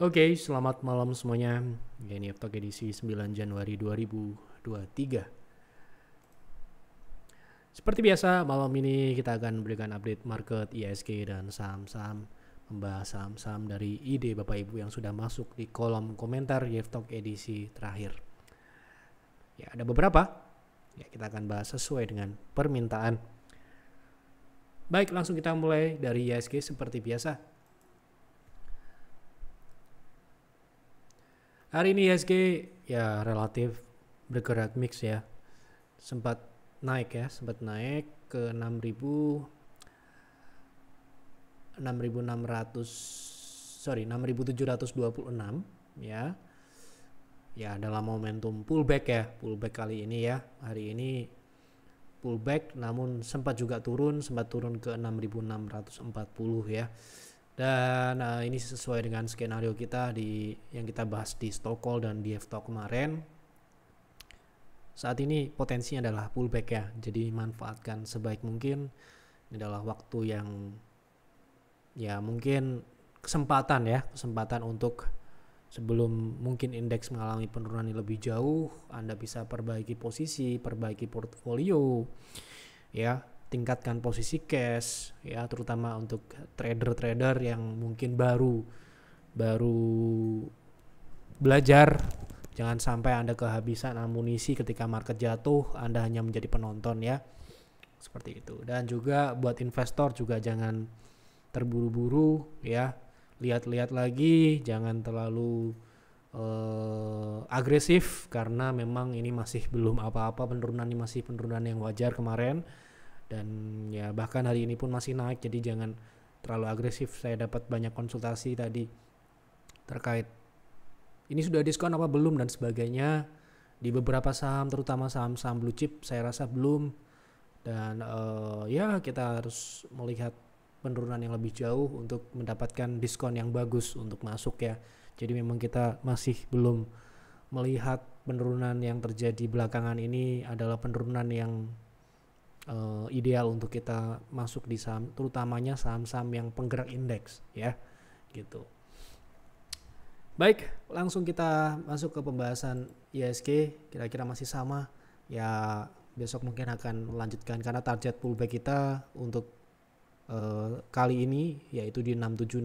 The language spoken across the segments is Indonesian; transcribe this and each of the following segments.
Oke, selamat malam semuanya. Ini F-Talk edisi 9 Januari 2023. Seperti biasa, malam ini kita akan berikan update market ISG dan saham-saham, membahas saham-saham dari ide Bapak Ibu yang sudah masuk di kolom komentar F-Talk edisi terakhir. Ya, ada beberapa. Ya, kita akan bahas sesuai dengan permintaan. Baik, langsung kita mulai dari ISG seperti biasa. Hari ini ISG ya relatif bergerak mix ya. Sempat naik ke 6.726 ya. Ya, dalam momentum pullback pullback kali ini ya. Hari ini pullback namun sempat turun ke 6.640 ya. Dan ini sesuai dengan skenario kita yang kita bahas di Stockcall dan di F-Talk kemarin. Saat ini potensinya adalah pullback ya. Jadi manfaatkan sebaik mungkin. Ini adalah waktu yang ya mungkin kesempatan untuk sebelum mungkin indeks mengalami penurunan yang lebih jauh, Anda bisa perbaiki posisi, perbaiki portfolio ya. Tingkatkan posisi cash ya, terutama untuk trader-trader yang mungkin baru belajar. Jangan sampai Anda kehabisan amunisi ketika market jatuh, Anda hanya menjadi penonton ya. Seperti itu. Dan juga buat investor juga jangan terburu-buru ya. Lihat-lihat lagi, jangan terlalu agresif karena memang ini masih belum apa-apa, penurunan ini masih penurunan yang wajar kemarin. Dan ya bahkan hari ini pun masih naik, jadi jangan terlalu agresif. Saya dapat banyak konsultasi tadi terkait ini sudah diskon apa belum dan sebagainya di beberapa saham, terutama saham-saham blue chip. Saya rasa belum. Dan ya kita harus melihat penurunan yang lebih jauh untuk mendapatkan diskon yang bagus untuk masuk ya. Jadi memang kita masih belum melihat penurunan yang terjadi belakangan ini adalah penurunan yang ideal untuk kita masuk di saham, terutamanya saham-saham yang penggerak indeks ya, gitu. Baik, langsung kita masuk ke pembahasan ISG. Kira-kira masih sama ya, besok mungkin akan melanjutkan karena target pullback kita untuk kali ini yaitu di 6760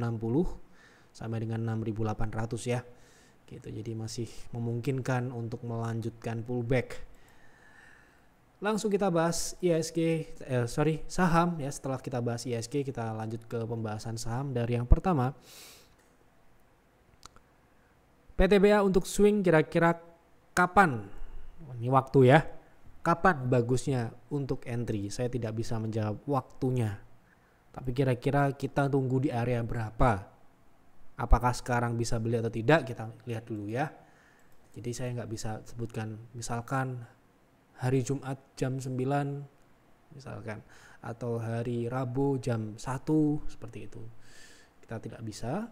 sampai dengan 6800 ya, gitu. Jadi masih memungkinkan untuk melanjutkan pullback. Langsung kita bahas saham ya. Setelah kita bahas ISG, kita lanjut ke pembahasan saham. Dari yang pertama, PTBA untuk swing kira-kira kapan? Ini waktu ya. Kapan bagusnya untuk entry? Saya tidak bisa menjawab waktunya. Tapi kira-kira kita tunggu di area berapa? Apakah sekarang bisa beli atau tidak? Kita lihat dulu ya. Jadi saya nggak bisa sebutkan misalkan hari Jumat jam 9 misalkan, atau hari Rabu jam 1 seperti itu. Kita tidak bisa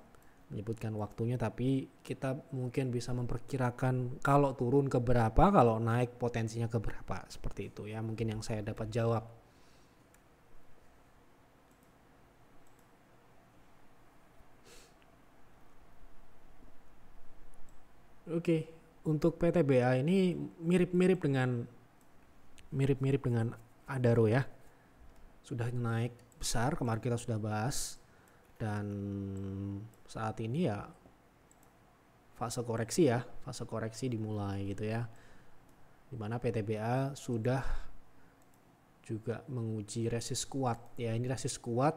menyebutkan waktunya, tapi kita mungkin bisa memperkirakan kalau turun ke berapa, kalau naik potensinya ke berapa, seperti itu ya. Mungkin yang saya dapat jawab. Oke, untuk PTBA ini mirip-mirip dengan Adaro ya. Sudah naik besar, kemarin kita sudah bahas. Dan saat ini ya fase koreksi dimulai gitu ya. Dimana PTBA sudah juga menguji resist kuat ya. Ini resist kuat.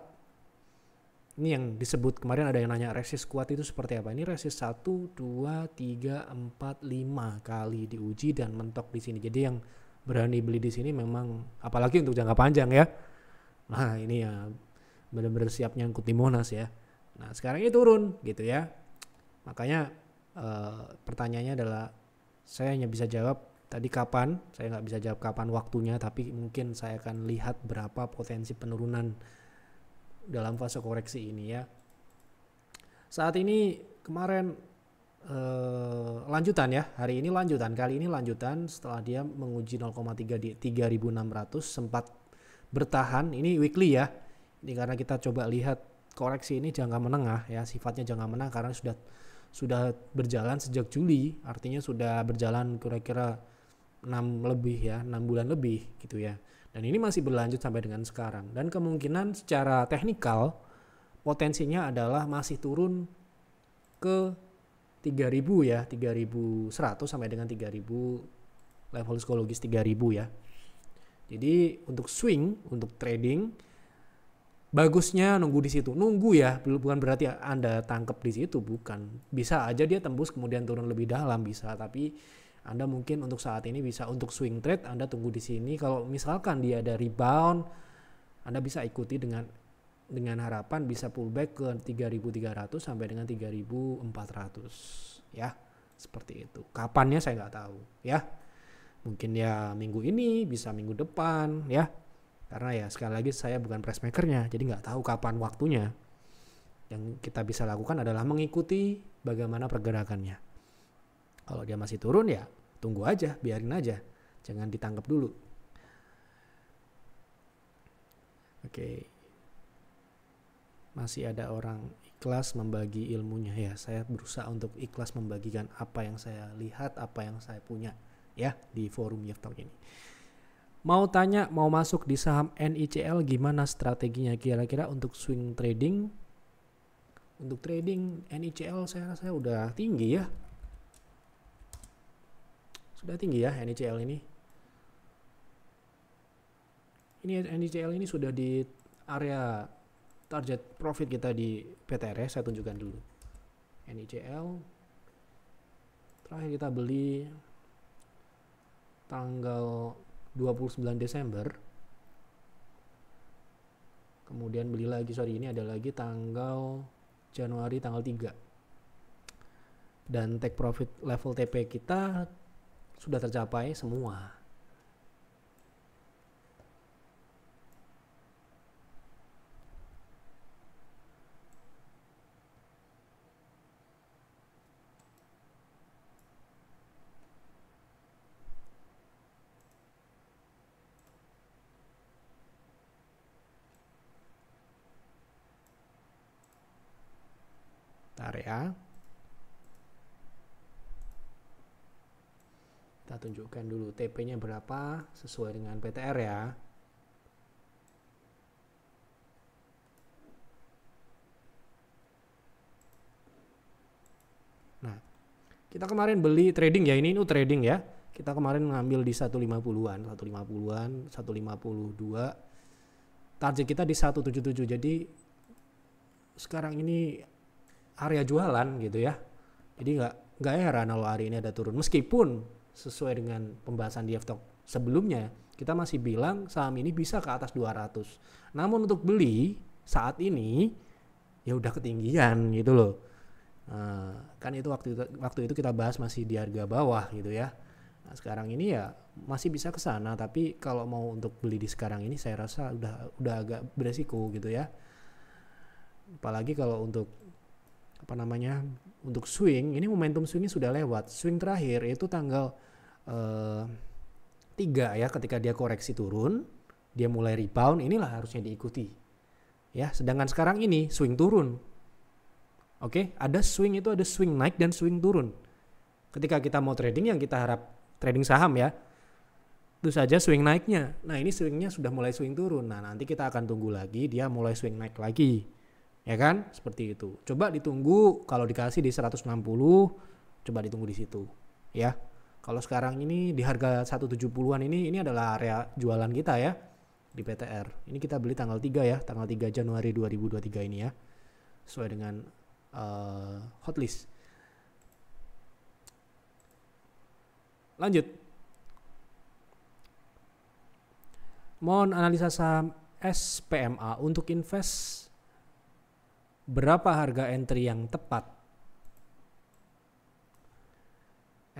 Ini yang disebut kemarin, ada yang nanya resist kuat itu seperti apa. Ini resist 1, 2, 3, 4, 5 kali diuji dan mentok di sini. Jadi yang berani beli di sini memang, apalagi untuk jangka panjang ya. Nah ini ya benar-benar siap nyangkut di Monas ya. Nah sekarang ini turun gitu ya. Makanya pertanyaannya adalah, saya hanya bisa jawab tadi kapan. Saya nggak bisa jawab kapan waktunya, tapi mungkin saya akan lihat berapa potensi penurunan dalam fase koreksi ini ya. Saat ini kemarin lanjutan ya, hari ini lanjutan, kali ini lanjutan setelah dia menguji 0,3 di 3.600, sempat bertahan. Ini weekly ya. Ini karena kita coba lihat koreksi ini jangka menengah ya, sifatnya jangka menengah karena sudah berjalan sejak Juli, artinya sudah berjalan kira-kira 6 bulan lebih gitu ya. Dan ini masih berlanjut sampai dengan sekarang. Dan kemungkinan secara teknikal potensinya adalah masih turun ke 3000 ya, 3100 sampai dengan 3000, level psikologis 3000 ya. Jadi untuk swing, untuk trading bagusnya nunggu di situ. Nunggu ya, bukan berarti Anda tangkap di situ, bukan. Bisa aja dia tembus kemudian turun lebih dalam, bisa, tapi Anda mungkin untuk saat ini bisa untuk swing trade Anda tunggu di sini. Kalau misalkan dia ada rebound, Anda bisa ikuti dengan harapan bisa pullback ke 3.300 sampai dengan 3.400 ya. Seperti itu. Kapannya saya nggak tahu ya. Mungkin ya minggu ini, bisa minggu depan ya. Karena ya sekali lagi saya bukan price makernya, jadi nggak tahu kapan waktunya. Yang kita bisa lakukan adalah mengikuti bagaimana pergerakannya. Kalau dia masih turun ya tunggu aja, biarin aja, jangan ditangkap dulu. Oke. Masih ada orang ikhlas membagi ilmunya ya. Saya berusaha untuk ikhlas membagikan apa yang saya lihat, apa yang saya punya ya di forum YFTalk ini. Mau tanya, mau masuk di saham NICL gimana strateginya kira-kira untuk swing trading? Untuk trading NICL saya rasa udah tinggi ya. Sudah tinggi ya NICL ini. Ini NICL ini sudah di area target profit kita di PTR ya. Saya tunjukkan dulu. NICL terakhir kita beli tanggal 29 Desember. Kemudian beli lagi, ini ada lagi tanggal Januari tanggal 3. Dan take profit level TP kita sudah tercapai semua. Bentar ya. Kita tunjukkan dulu TP-nya berapa sesuai dengan PTR ya. Nah, kita kemarin beli trading ya, ini trading ya. Kita kemarin ngambil di 150-an, 150-an, 152. Target kita di 177. Jadi sekarang ini area jualan gitu ya. Jadi nggak heran kalau hari ini ada turun. Meskipun sesuai dengan pembahasan di YFTalk sebelumnya, kita masih bilang saham ini bisa ke atas 200. Namun untuk beli saat ini ya udah ketinggian gitu loh. Kan itu waktu itu kita bahas masih di harga bawah gitu ya. Nah, sekarang ini ya masih bisa ke sana, tapi kalau mau untuk beli di sekarang ini saya rasa udah agak beresiko gitu ya. Apalagi kalau untuk untuk swing, ini momentum swingnya sudah lewat. Swing terakhir itu tanggal 3 ya, ketika dia koreksi turun, dia mulai rebound, inilah harusnya diikuti. Ya, sedangkan sekarang ini swing turun. Oke, ada swing itu ada swing naik dan swing turun. Ketika kita mau trading yang kita harap trading saham ya, itu saja swing naiknya. Nah, ini swingnya sudah mulai swing turun. Nah, nanti kita akan tunggu lagi dia mulai swing naik lagi. Ya kan? Seperti itu. Coba ditunggu, kalau dikasih di 160, coba ditunggu di situ. Ya. Kalau sekarang ini di harga 170-an ini adalah area jualan kita ya di PTR. Ini kita beli tanggal 3 ya, tanggal 3 Januari 2023 ini ya. Sesuai dengan hotlist. Lanjut. Mohon analisa saham SPMA untuk invest. Berapa harga entry yang tepat?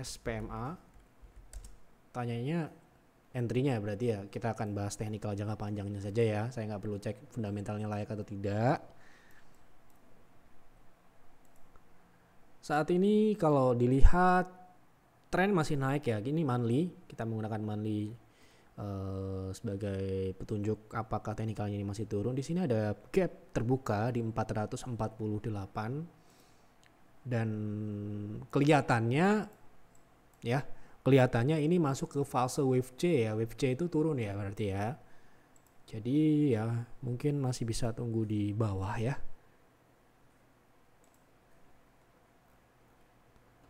SPMA, tanyanya entry-nya berarti ya. Kita akan bahas teknikal jangka panjangnya saja ya. Saya nggak perlu cek fundamentalnya layak atau tidak. Saat ini kalau dilihat tren masih naik ya. Ini monthly, kita menggunakan monthly sebagai petunjuk apakah teknikalnya ini masih turun. Di sini ada gap terbuka di 448 Dan kelihatannya ya, kelihatannya ini masuk ke fase wave C ya. Wave C itu turun ya berarti ya. Jadi ya mungkin masih bisa tunggu di bawah ya.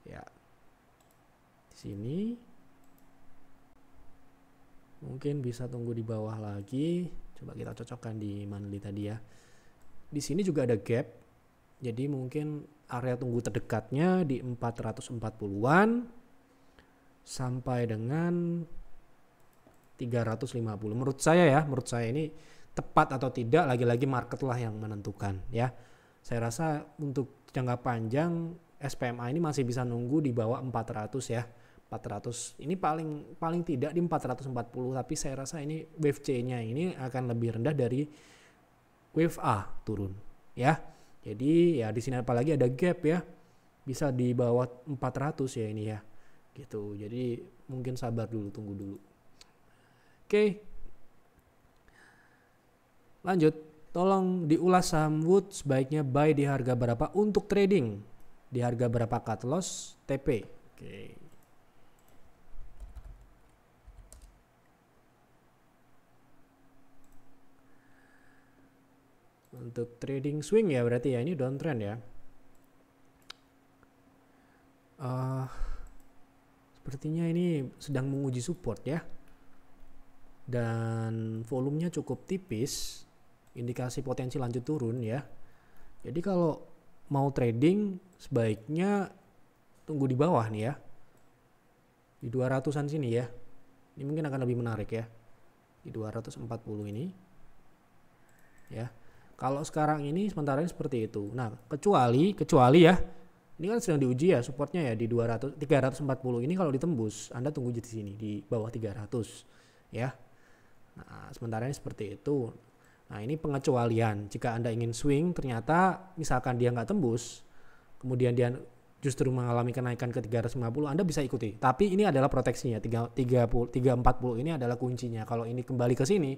Ya. Di sini mungkin bisa tunggu di bawah lagi. Coba kita cocokkan di monthly tadi ya. Di sini juga ada gap. Jadi mungkin area tunggu terdekatnya di 440-an sampai dengan 350. Menurut saya ini tepat atau tidak lagi-lagi market lah yang menentukan ya. Saya rasa untuk jangka panjang SPMA ini masih bisa nunggu di bawah 400 ya. 400 ini paling tidak di 440, tapi saya rasa ini wave C-nya ini akan lebih rendah dari wave A turun ya. Jadi ya di sini apalagi ada gap ya. Bisa di bawah 400 ya ini ya. Gitu. Jadi mungkin sabar dulu, tunggu dulu. Oke. Lanjut, tolong diulas saham Wood sebaiknya buy di harga berapa untuk trading? Di harga berapa cut loss TP? Oke. Untuk trading swing ya berarti ya, ini downtrend ya. Sepertinya ini sedang menguji support ya. Dan volumenya cukup tipis, indikasi potensi lanjut turun ya. Jadi kalau mau trading sebaiknya tunggu di bawah nih ya. Di 200-an sini ya. Ini mungkin akan lebih menarik ya. Di 240 ini. Ya. Kalau sekarang ini sementara ini seperti itu. Nah, kecuali ya. Ini kan sedang diuji ya supportnya ya di 340 ini kalau ditembus, Anda tunggu di sini di bawah 300 ya. Nah, sementara ini seperti itu. Nah, ini pengecualian. Jika Anda ingin swing ternyata misalkan dia nggak tembus, kemudian dia justru mengalami kenaikan ke 350, Anda bisa ikuti. Tapi ini adalah proteksinya. 340 ini adalah kuncinya. Kalau ini kembali ke sini,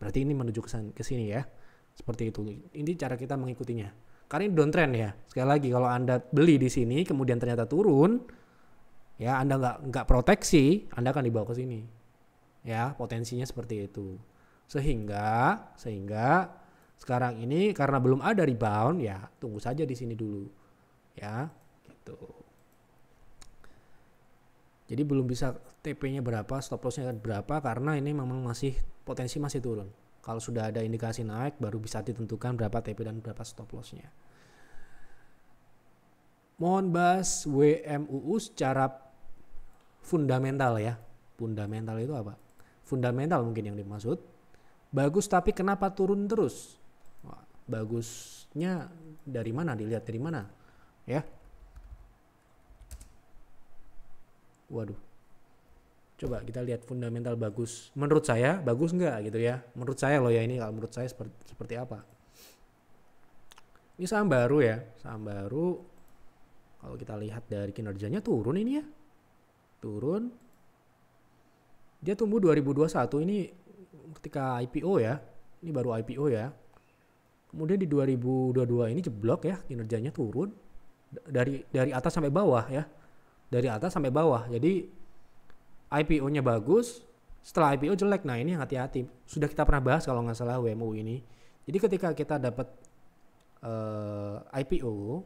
berarti ini menuju ke sini ya. Seperti itu. Ini cara kita mengikutinya. Karena ini downtrend ya. Sekali lagi kalau Anda beli di sini kemudian ternyata turun, ya Anda nggak proteksi, Anda akan dibawa ke sini. Ya, potensinya seperti itu. Sehingga sekarang ini karena belum ada rebound ya, tunggu saja di sini dulu. Ya, gitu. Jadi belum bisa TP-nya berapa, stop loss-nya berapa karena ini memang potensi masih turun. Kalau sudah ada indikasi naik baru bisa ditentukan berapa TP dan berapa stop loss-nya. Mohon bahas WMUU secara fundamental ya. Fundamental itu apa? Fundamental mungkin yang dimaksud. Bagus tapi kenapa turun terus? Wah, bagusnya dari mana? Dilihat dari mana? Ya. Waduh. Coba kita lihat fundamental bagus. Menurut saya bagus nggak gitu ya? Menurut saya loh ya, ini kalau menurut saya seperti apa? Ini saham baru ya, saham baru. Kalau kita lihat dari kinerjanya turun ini ya, turun. Dia tumbuh 2021 ini ketika IPO ya, ini baru IPO ya. Kemudian di 2022 ini jeblok ya, kinerjanya turun dari atas sampai bawah ya, dari atas sampai bawah. Jadi IPO-nya bagus, setelah IPO jelek. Nah ini yang hati-hati. Sudah kita pernah bahas kalau nggak salah WMU ini. Jadi ketika kita dapat IPO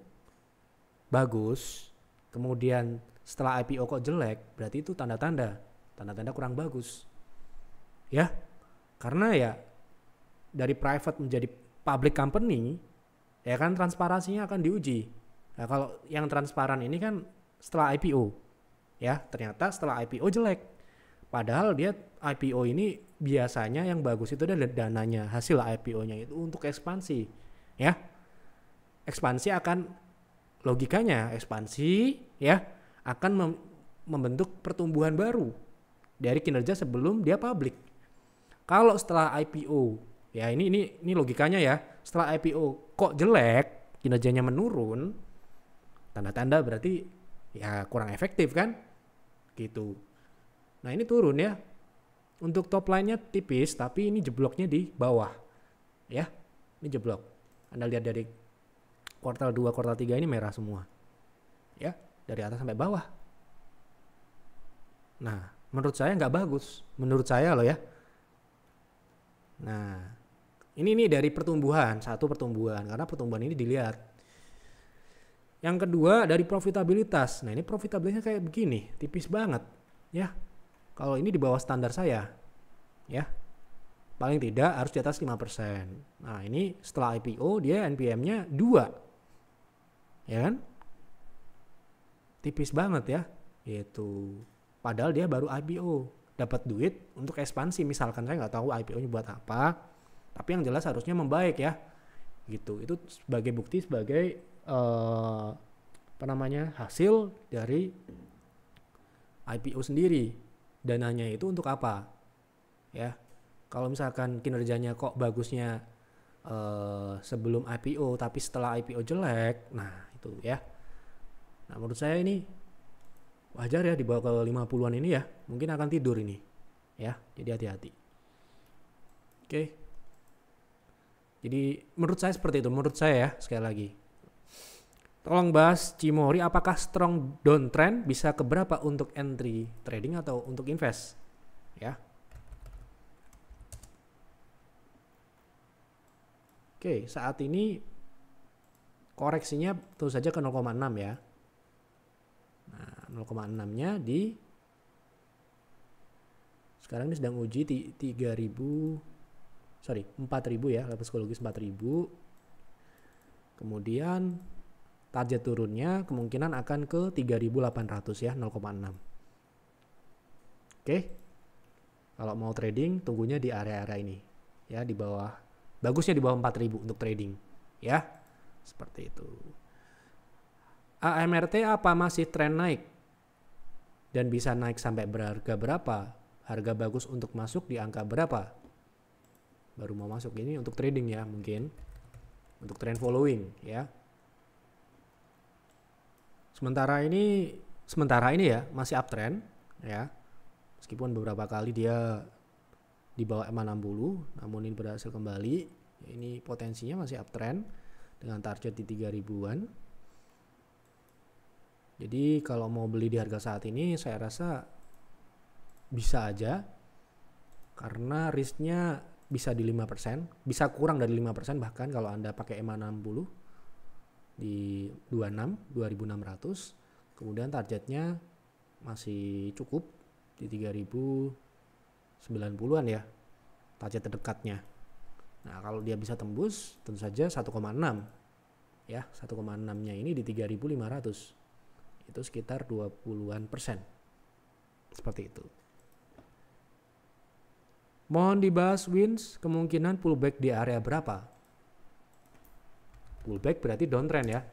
bagus, kemudian setelah IPO kok jelek, berarti itu tanda-tanda kurang bagus. Ya, karena ya dari private menjadi public company, ya kan transparansinya akan diuji. Nah kalau yang transparan ini kan setelah IPO. Ya, ternyata setelah IPO jelek. Padahal dia IPO ini biasanya yang bagus itu adalah dananya, hasil IPO-nya itu untuk ekspansi. Ya. Ekspansi akan logikanya ekspansi ya akan membentuk pertumbuhan baru dari kinerja sebelum dia publik. Kalau setelah IPO, ya ini logikanya ya, setelah IPO kok jelek, kinerjanya menurun, tanda-tanda berarti ya kurang efektif kan? Gitu. Nah ini turun ya. Untuk top line-nya tipis, tapi ini jebloknya di bawah. Ya, ini jeblok. Anda lihat dari kuartal 2, kuartal 3 ini merah semua. Ya, dari atas sampai bawah. Nah, menurut saya nggak bagus. Menurut saya loh ya. Nah, ini dari pertumbuhan. Satu, pertumbuhan. Karena pertumbuhan ini dilihat. Yang kedua dari profitabilitas. Nah, ini profitabilitasnya kayak begini. Tipis banget. Ya, kalau ini di bawah standar saya. Ya, paling tidak harus di atas 5%. Nah, ini setelah IPO dia NPM-nya 2. Ya kan? Tipis banget ya. Yaitu padahal dia baru IPO. Dapat duit untuk ekspansi. Misalkan saya nggak tahu IPO-nya buat apa. Tapi yang jelas harusnya membaik ya. Gitu. Itu sebagai bukti, sebagai hasil dari IPO sendiri. Dananya itu untuk apa? Ya. Kalau misalkan kinerjanya kok bagusnya sebelum IPO tapi setelah IPO jelek, nah itu ya. Nah, menurut saya ini wajar ya di bawah ke 50-an ini ya. Mungkin akan tidur ini. Ya, jadi hati-hati. Oke. Jadi menurut saya seperti itu, menurut saya ya, sekali lagi. Tolong bahas Cimory, apakah strong downtrend, bisa keberapa untuk entry trading atau untuk invest? Ya. Oke, saat ini koreksinya tentu saja ke 0,6 ya. Nah, 0,6-nya di sekarang ini sedang uji 4.000 ya, level psikologis 4.000. Kemudian target turunnya kemungkinan akan ke 3.800 ya, 0,6. Oke. Kalau mau trading tunggunya di area-area ini. Ya, di bawah, bagusnya di bawah 4.000 untuk trading. Ya. Seperti itu. AMRT apa masih tren naik? Dan bisa naik sampai berharga berapa? Harga bagus untuk masuk di angka berapa? Baru mau masuk ini untuk trading ya mungkin. Untuk trend following ya. Sementara ini ya masih uptrend ya. Meskipun beberapa kali dia di bawah EMA 60, namun ini berhasil kembali. Ini potensinya masih uptrend dengan target di 3.000-an. Jadi kalau mau beli di harga saat ini saya rasa bisa aja. Karena risknya bisa di 5%, bisa kurang dari 5% bahkan kalau Anda pakai EMA 60 di 2.600. Kemudian targetnya masih cukup di 3.090-an ya, target terdekatnya. Nah, kalau dia bisa tembus tentu saja 1,6 ya, 1,6-nya ini di 3.500. Itu sekitar 20-an%. Seperti itu. Mohon dibahas wins, kemungkinan pullback di area berapa? Pullback berarti downtrend ya.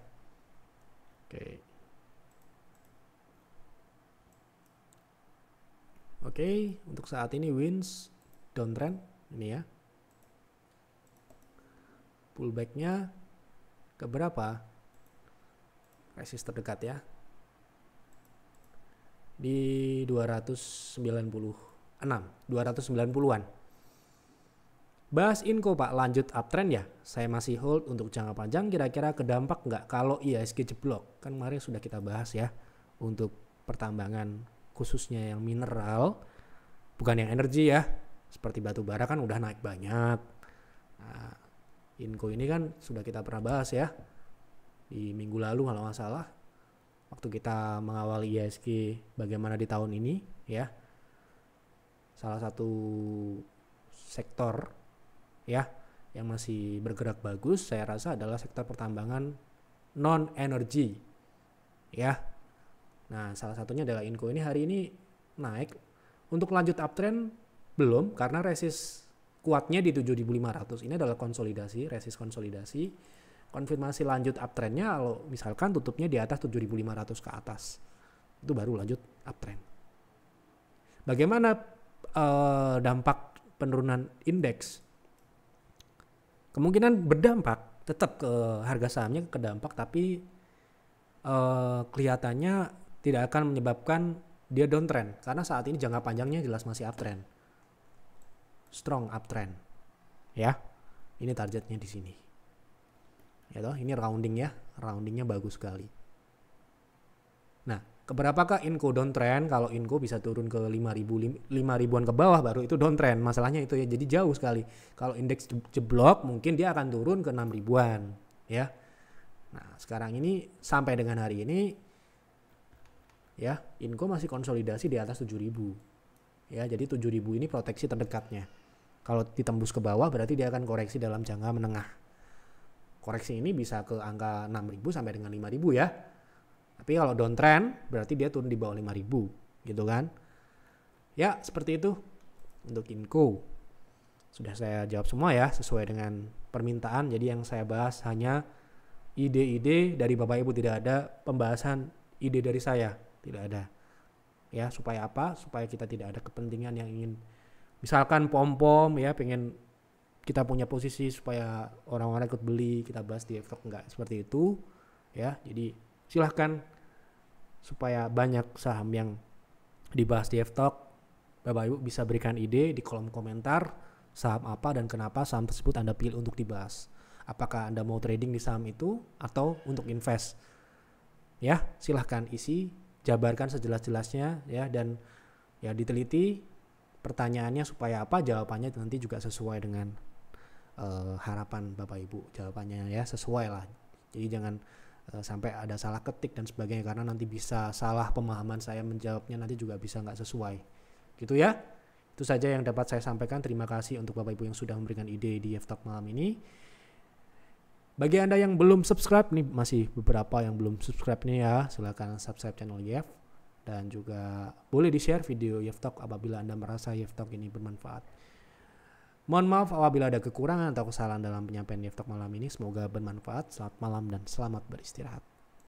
Oke, untuk saat ini wins downtrend ini ya. Pullbacknya ke berapa? Resist terdekat ya. Di 290-an. Bahas Inco Pak, lanjut uptrend ya. Saya masih hold untuk jangka panjang, kira-kira kedampak nggak kalau IHSG jeblok? Kan kemarin sudah kita bahas ya, untuk pertambangan khususnya yang mineral, bukan yang energi ya. Seperti batu bara kan udah naik banyak. Nah, Inco ini kan sudah kita pernah bahas ya, di minggu lalu kalau nggak salah. Waktu kita mengawal IHSG bagaimana di tahun ini ya. Salah satu sektor ya yang masih bergerak bagus saya rasa adalah sektor pertambangan non energi ya. Nah, salah satunya adalah Inco ini hari ini naik. Untuk lanjut uptrend belum, karena resist kuatnya di 7.500. Ini adalah konsolidasi, resist konsolidasi. Konfirmasi lanjut uptrendnya kalau misalkan tutupnya di atas 7.500 ke atas, itu baru lanjut uptrend. Bagaimana dampak penurunan indeks? Kemungkinan berdampak tetap ke harga sahamnya, ke dampak, tapi kelihatannya tidak akan menyebabkan dia downtrend karena saat ini jangka panjangnya jelas masih uptrend, strong uptrend ya. Ini targetnya di sini. Ya toh, ini roundingnya bagus sekali. Nah, keberapakah Inco downtrend? Kalau Inco bisa turun ke 5.000-an ke bawah baru itu downtrend. Masalahnya itu ya, jadi jauh sekali. Kalau indeks jeblok mungkin dia akan turun ke 6.000-an ya. Nah, sekarang ini sampai dengan hari ini ya, Inco masih konsolidasi di atas 7.000. Ya, jadi 7.000 ini proteksi terdekatnya. Kalau ditembus ke bawah berarti dia akan koreksi dalam jangka menengah. Koreksi ini bisa ke angka 6.000 sampai dengan 5.000 ya. Tapi kalau downtrend berarti dia turun di bawah 5.000 gitu kan. Ya seperti itu untuk Inco. Sudah saya jawab semua ya sesuai dengan permintaan. Jadi yang saya bahas hanya ide-ide dari Bapak Ibu, tidak ada pembahasan ide dari saya, tidak ada. Ya supaya apa? Supaya kita tidak ada kepentingan yang ingin misalkan pom-pom ya pengen kita punya posisi supaya orang-orang ikut beli, kita bahas di F-Talk, enggak seperti itu ya. Jadi silahkan supaya banyak saham yang dibahas di F-Talk, Bapak Ibu bisa berikan ide di kolom komentar saham apa dan kenapa saham tersebut Anda pilih untuk dibahas. Apakah Anda mau trading di saham itu atau untuk invest? Ya, silahkan isi, jabarkan sejelas-jelasnya ya, dan ya diteliti pertanyaannya supaya apa, jawabannya nanti juga sesuai dengan harapan Bapak Ibu. Jawabannya ya sesuai lah. Jadi jangan sampai ada salah ketik dan sebagainya, karena nanti bisa salah pemahaman saya menjawabnya, nanti juga bisa nggak sesuai gitu ya. Itu saja yang dapat saya sampaikan. Terima kasih untuk Bapak Ibu yang sudah memberikan ide di F-Talk malam ini. Bagi Anda yang belum subscribe nih, masih beberapa yang belum subscribe nih ya, silakan subscribe channel YF, dan juga boleh di-share video YF-Talk apabila Anda merasa YF-Talk ini bermanfaat. Mohon maaf apabila ada kekurangan atau kesalahan dalam penyampaian YF-Talk malam ini. Semoga bermanfaat. Selamat malam dan selamat beristirahat.